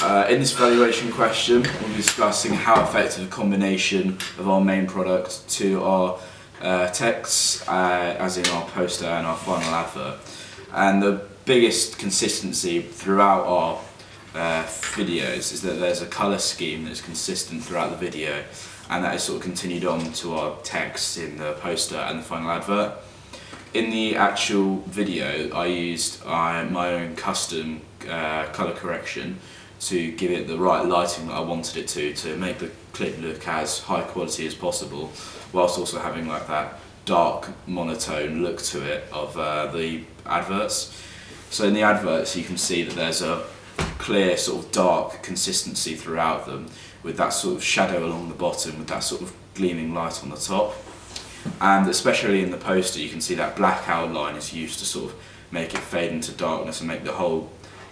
In this valuation question, we'll be discussing how effective a combination of our main product to our text, as in our poster and our final advert. And the biggest consistency throughout our videos is that there's a colour scheme that's consistent throughout the video, and that is sort of continued on to our text in the poster and the final advert. In the actual video, I used my own custom colour correction to give it the right lighting that I wanted it to make the clip look as high quality as possible, whilst also having like that dark monotone look to it of the adverts. So in the adverts you can see that there's a clear sort of dark consistency throughout them, with that sort of shadow along the bottom with that sort of gleaming light on the top. And especially in the poster you can see that black outline is used to sort of make it fade into darkness and make the whole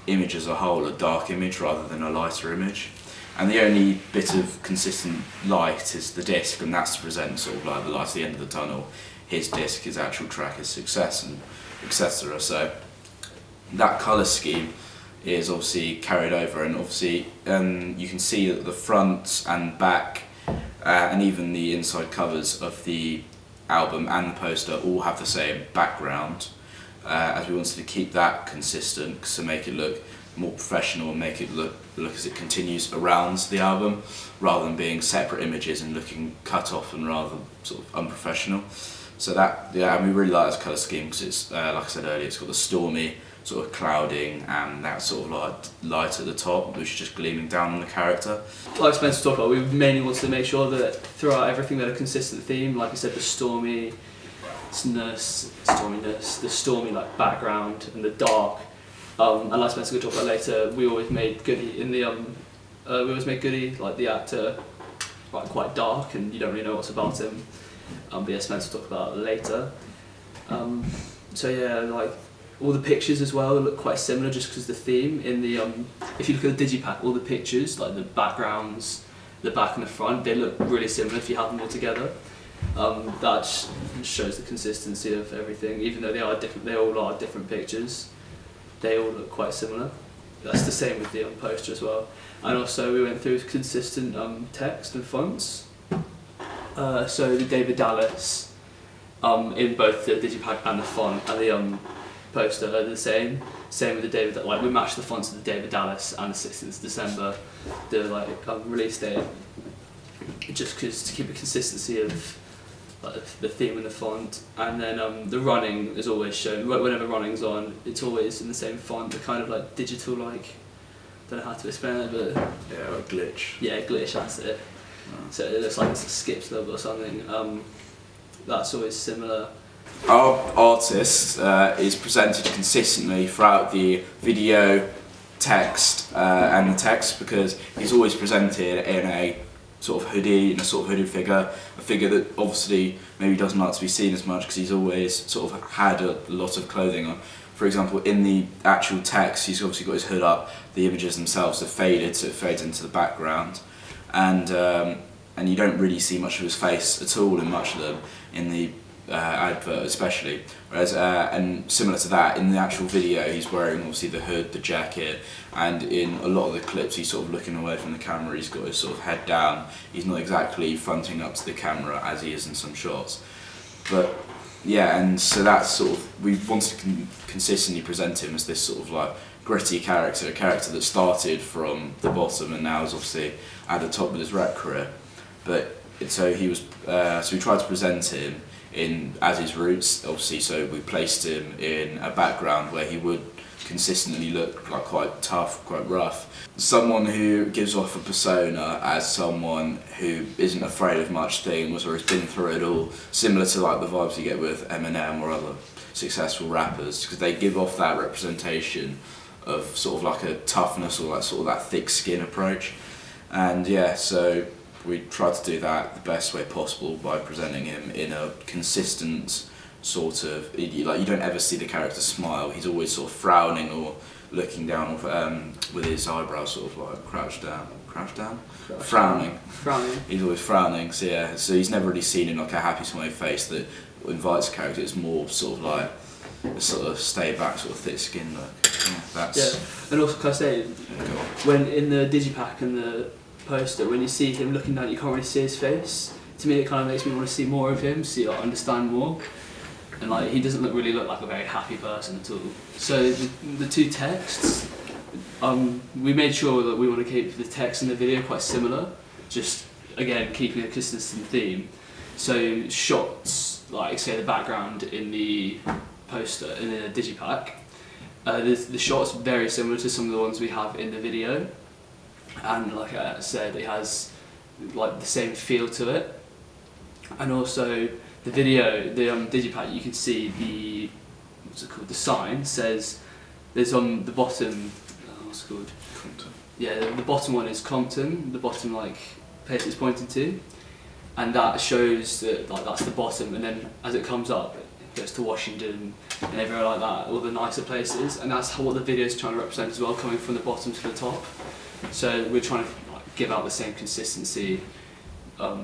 image as a whole a dark image rather than a lighter image. And the only bit of consistent light is the disc, and that's to present sort of like the light at the end of the tunnel, his disc, his actual track, his success, and etc. So that colour scheme is obviously carried over, and obviously you can see that the front and back and even the inside covers of the album and the poster all have the same background, as we wanted to keep that consistent to make it look more professional and make it look as it continues around the album, rather than being separate images and looking cut off and rather sort of unprofessional. So that, yeah, and we really like this colour scheme because it's, like I said earlier, it's got the stormy sort of clouding and that sort of like light at the top, which is just gleaming down on the character. Like Spencer talked about, we mainly wanted to make sure that throughout everything we had a consistent theme. Like I said, the storminess, the stormy like background and the dark. And like Spencer will talk about later, we always made Goody in the like the actor like quite dark, and you don't really know what's about him. But yeah, Spencer will talk about it later. So yeah, like all the pictures as well look quite similar, just because the theme in the if you look at the digipack, all the pictures, like the backgrounds, the back and the front, they look really similar if you have them all together. That shows the consistency of everything, even though they are different. They all are different pictures. They all look quite similar. That's the same with the poster as well. And also we went through consistent text and fonts. So the David Dallas in both the digipack and the font and the poster are the same. Same with the David, like we matched the fonts of the David Dallas and the 16th of December, the like release date, just because to keep a consistency of like the theme and the font. And then the running is always shown, whenever running's on, it's always in the same font, the kind of like digital, like, don't know how to explain it, but yeah, a glitch. Yeah, glitch, that's it. So it looks like it's a skipped level or something. That's always similar. Our artist is presented consistently throughout the video, text and the text, because he's always presented in a sort of hoodie, in a sort of hooded figure, a figure that obviously maybe doesn't like to be seen as much because he's always sort of had a lot of clothing on. For example, in the actual text, he's obviously got his hood up, the images themselves are faded, so it fades into the background, and you don't really see much of his face at all in much of them, in the advert especially, whereas and similar to that, in the actual video he's wearing obviously the hood, the jacket, and in a lot of the clips he's sort of looking away from the camera, he's got his sort of head down, he's not exactly fronting up to the camera as he is in some shots. But yeah, and so that's sort of, we wanted to consistently present him as this sort of like gritty character, a character that started from the bottom and now is obviously at the top with his rap career. But so he was, so we tried to present him in as his roots, obviously, so we placed him in a background where he would consistently look like quite tough, quite rough. Someone who gives off a persona as someone who isn't afraid of much things or has been through it all, similar to like the vibes you get with Eminem or other successful rappers, because they give off that representation of sort of like a toughness or like sort of that thick skin approach. And yeah, so we tried to do that the best way possible by presenting him in a consistent sort of, like you don't ever see the character smile, he's always sort of frowning or looking down with his eyebrows sort of like crouched down. Frowning. He's always frowning, so yeah, so he's never really seen in like a happy smiley face that invites character. It's more sort of like a sort of stay back, sort of thick skin look. That's and also can I say, go on. when in the digipack and the poster, when you see him looking down, you can't really see his face. To me, it kind of makes me want to see more of him, see like, understand more. And like he doesn't really look like a very happy person at all. So the two texts, we made sure that we want to keep the text and the video quite similar, just again keeping a consistent theme. So shots, like say the background in the poster in the digipack, the shot's very similar to some of the ones we have in the video, and like I said, it has like the same feel to it. And also the video, the digipack, you can see the what's it called? The sign says there's on the bottom. What's it called? Compton. Yeah, the bottom one is Compton. The bottom like place it's pointing to, and that shows that like that's the bottom. And then as it comes up, it goes to Washington and everywhere like that, all the nicer places. And that's what the video is trying to represent as well, coming from the bottom to the top. So we're trying to like, give out the same consistency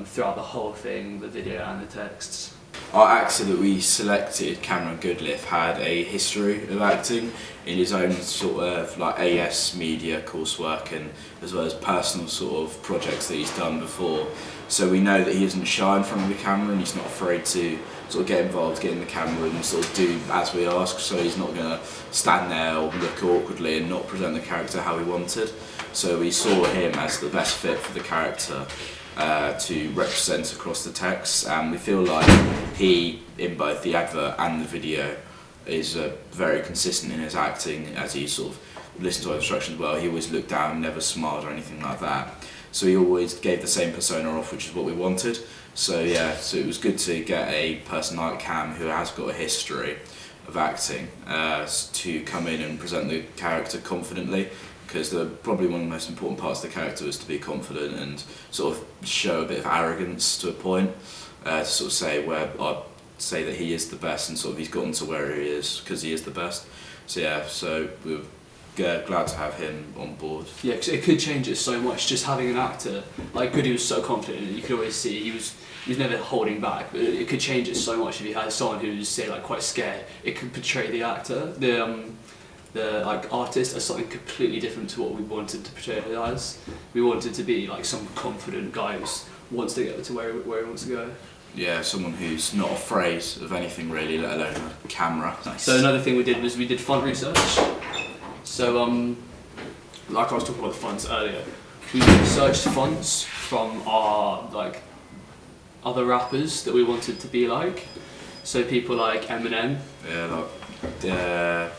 throughout the whole thing, the video and the texts. Our actor that we selected, Cameron Goodliff, had a history of acting in his own sort of like AS media coursework, and as well as personal sort of projects that he's done before. So we know that he isn't shy in front of the camera, and he's not afraid to sort of get involved, get in the camera and sort of do as we ask. So he's not going to stand there or look awkwardly and not present the character how we wanted. So we saw him as the best fit for the character to represent across the text, and we feel like he, in both the advert and the video, is very consistent in his acting. As he sort of listened to our instructions well, he always looked down, never smiled or anything like that. So he always gave the same persona off, which is what we wanted. So yeah, so it was good to get a person like Cam, who has got a history of acting, to come in and present the character confidently. Because probably one of the most important parts of the character was to be confident and sort of show a bit of arrogance to a point, to sort of say that he is the best, and sort of he's gotten to where he is because he is the best. So yeah, so we were glad to have him on board. Yeah, because it could change it so much. Just having an actor like Goody was so confident, and you could always see he was never holding back. But it could change it so much if you had someone who's say like quite scared. It could portray the actor, the like artist, as something completely different to what we wanted to portray it as. We wanted to be like some confident guy who wants to get to where he wants to go. Yeah, someone who's not afraid of anything really, let alone a camera. Nice. So another thing we did was we did font research. So like I was talking about the fonts earlier, we researched fonts from our like other rappers that we wanted to be like. So people like Eminem. Yeah, like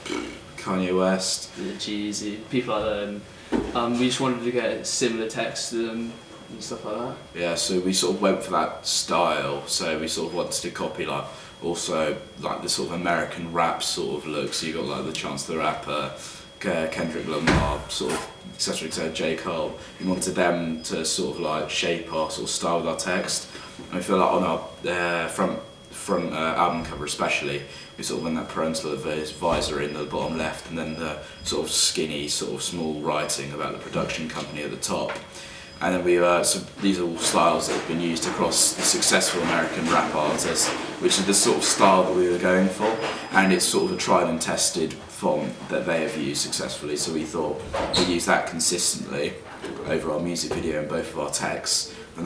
Kanye West. Jeezy, people like that. We just wanted to get similar text to them and stuff like that. Yeah, so we sort of went for that style. So we sort of wanted to copy like also like the sort of American rap sort of look. So you got like the Chance the Rapper, Kendrick Lamar, sort of etc. etc. J. Cole. We wanted them to sort of like shape our sort of style with our text. And we feel like on our front album cover especially, we sort of went that parental advisor in the bottom left, and then the sort of skinny, sort of small writing about the production company at the top. And then we so these are all styles that have been used across the successful American rap artists, which is the sort of style that we were going for, and it's sort of a tried and tested font that they have used successfully. So we thought we'd use that consistently over our music video and both of our texts.